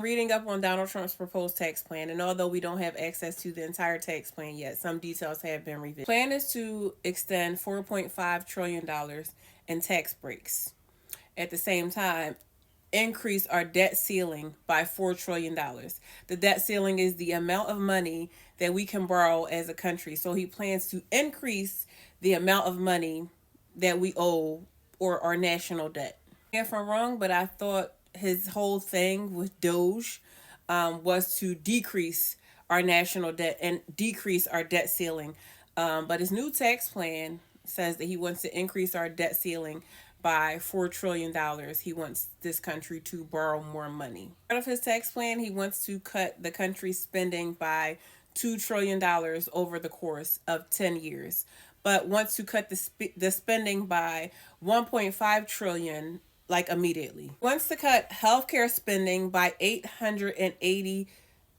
Reading up on Donald Trump's proposed tax plan, and although we don't have access to the entire tax plan yet, some details have been revealed. The plan is to extend $4.5 trillion in tax breaks. At the same time, increase our debt ceiling by $4 trillion. The debt ceiling is the amount of money that we can borrow as a country. So he plans to increase the amount of money that we owe or our national debt. If I'm wrong, but I thought his whole thing with Doge was to decrease our national debt and decrease our debt ceiling. But his new tax plan says that he wants to increase our debt ceiling by $4 trillion. He wants this country to borrow more money. Part of his tax plan, he wants to cut the country's spending by $2 trillion over the course of 10 years, but wants to cut the spending by 1.5 trillion like immediately. Wants to cut healthcare spending by $880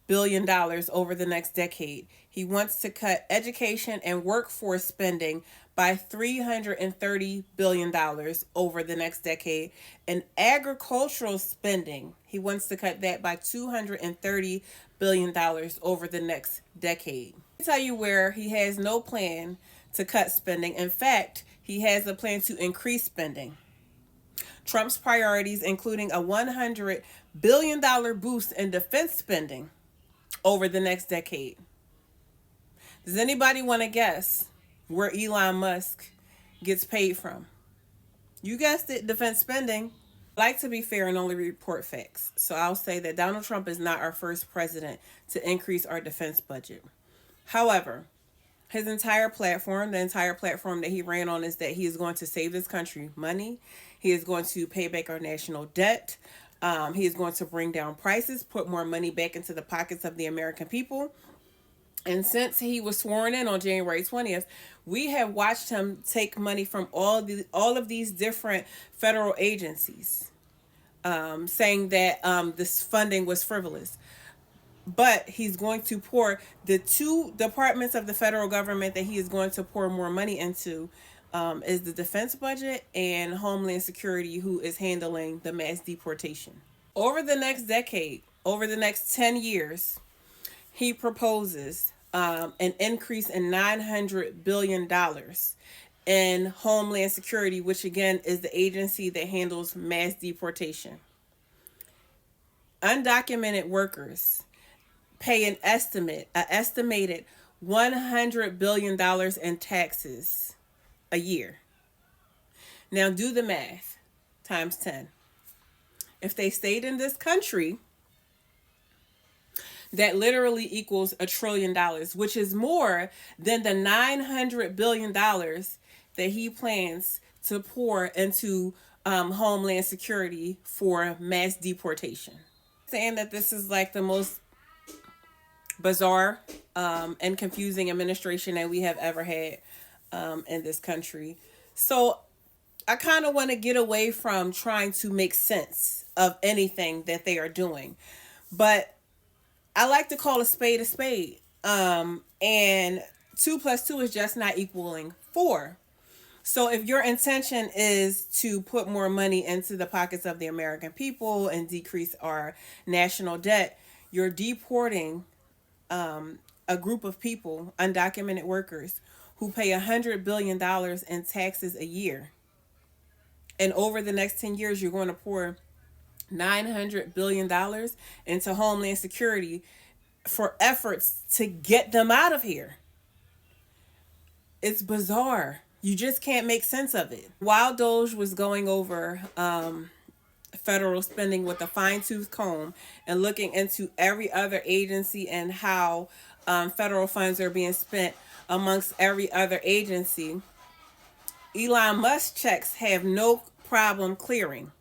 billion over the next decade. He wants to cut education and workforce spending by $330 billion over the next decade. And agricultural spending, he wants to cut that by $230 billion over the next decade. I'll tell you where he has no plan to cut spending. In fact, he has a plan to increase spending. Trump's priorities, including a $100 billion boost in defense spending over the next decade. Does anybody want to guess where Elon Musk gets paid from? You guessed it, defense spending. I like to be fair and only report facts. So I'll say that Donald Trump is not our first president to increase our defense budget. However, his entire platform, the entire platform that he ran on, is that he is going to save this country money. He is going to pay back our national debt. He is going to bring down prices, put more money back into the pockets of the American people. And since he was sworn in on January 20th, we have watched him take money from all of these different federal agencies, saying that this funding was frivolous. But he's going to pour the two departments of the federal government that he is going to pour more money into is the defense budget and Homeland Security, who is handling the mass deportation. Over the next decade, over the next 10 years, he proposes an increase in $900 billion in Homeland Security, which again is the agency that handles mass deportation. Undocumented workers pay an estimated $100 billion in taxes a year. Now do the math, times 10. If they stayed in this country, that literally equals $1 trillion, which is more than the $900 billion that he plans to pour into Homeland Security for mass deportation. Saying that this is like the most bizarre and confusing administration that we have ever had in this country. So I kind of want to get away from trying to make sense of anything that they are doing. But I like to call a spade a spade. And 2 plus 2 is just not equaling 4. So if your intention is to put more money into the pockets of the American people and decrease our national debt, you're deporting a group of people, undocumented workers, who pay $100 billion in taxes a year. And over the next 10 years, you're going to pour $900 billion into Homeland Security for efforts to get them out of here. It's bizarre. You just can't make sense of it. While Doge was going over federal spending with a fine-tooth comb and looking into every other agency and how federal funds are being spent amongst every other agency, Elon Musk checks have no problem clearing.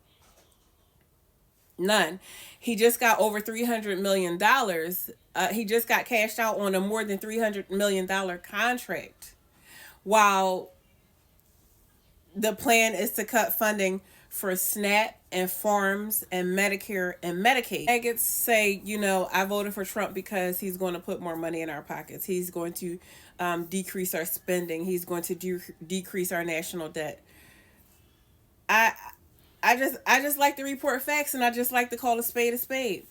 None. He just got over $300 million. He just got cashed out on a more than $300 million contract. While the plan is to cut funding for SNAP and farms and Medicare and Medicaid. Maggots say, I voted for Trump because he's going to put more money in our pockets. He's going to decrease our spending. He's going to decrease our national debt. I just like to report facts, and I just like to call a spade a spade.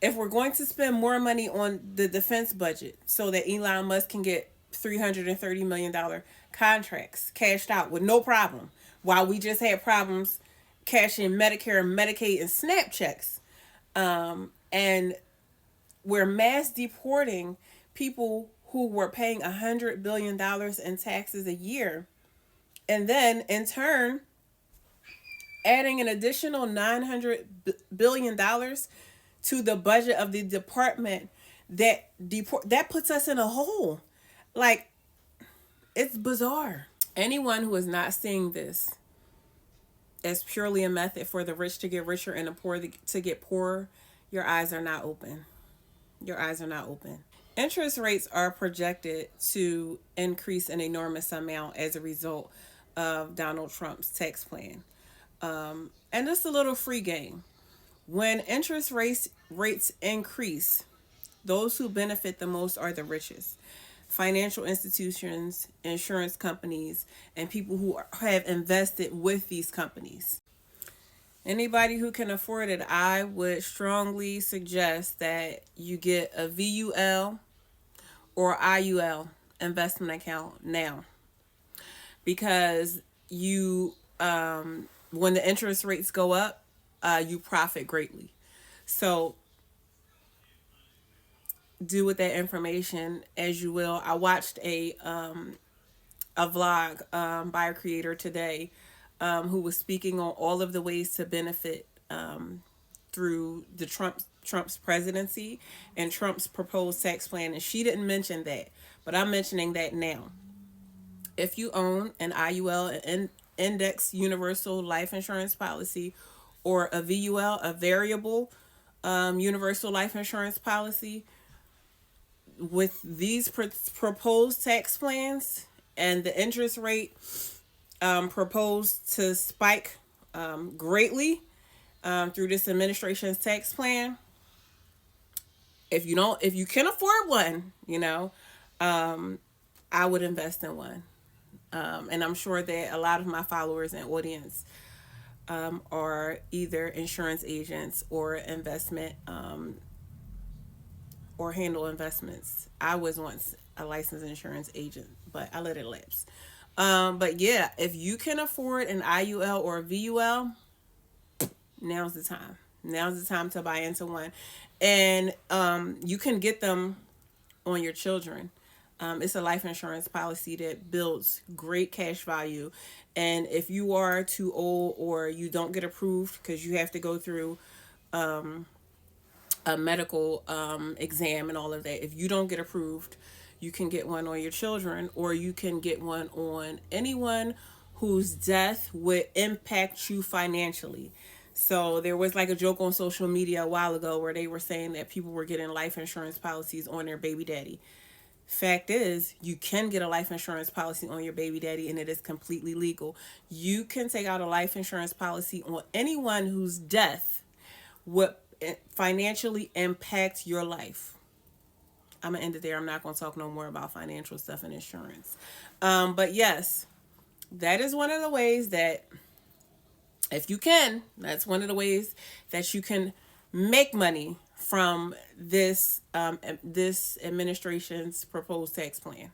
if we're going to spend more money on the defense budget so that Elon Musk can get $330 million contracts cashed out with no problem, while we just had problems cashing Medicare and Medicaid and SNAP checks, and we're mass deporting people who were paying $100 billion in taxes a year, and then in turn adding an additional $900 billion to the budget of the department that puts us in a hole. Like, it's bizarre. Anyone who is not seeing this as purely a method for the rich to get richer and the poor to get poorer, your eyes are not open. Your eyes are not open. Interest rates are projected to increase an enormous amount as a result of Donald Trump's tax plan. And just a little free game. When interest rates increase, those who benefit the most are the richest. Financial institutions, insurance companies, and people who have invested with these companies. Anybody who can afford it, I would strongly suggest that you get a VUL or IUL investment account now, because you when the interest rates go up, you profit greatly. So do with that information as you will. I watched a vlog by a creator today who was speaking on all of the ways to benefit through the Trump's presidency and Trump's proposed tax plan, and she didn't mention that, but I'm mentioning that now. If you own an IUL, an Index Universal Life Insurance Policy, or a VUL, a Variable Universal Life Insurance Policy, with these proposed tax plans and the interest rate proposed to spike greatly through this administration's tax plan, if you can afford one, I would invest in one. And I'm sure that a lot of my followers and audience are either insurance agents or investment or handle investments. I was once a licensed insurance agent, but I let it lapse. But yeah, if you can afford an IUL or a VUL, now's the time. Now's the time to buy into one. And you can get them on your children. It's a life insurance policy that builds great cash value. And if you are too old or you don't get approved because you have to go through a medical exam and all of that, if you don't get approved, you can get one on your children, or you can get one on anyone whose death would impact you financially. So there was like a joke on social media a while ago where they were saying that people were getting life insurance policies on their baby daddy. Fact is, you can get a life insurance policy on your baby daddy, and it is completely legal. You can take out a life insurance policy on anyone whose death would financially impact your life. I'm going to end it there. I'm not going to talk no more about financial stuff and insurance. But yes, that is one of the ways that, if you can, that's one of the ways that you can make money from this administration's proposed tax plan.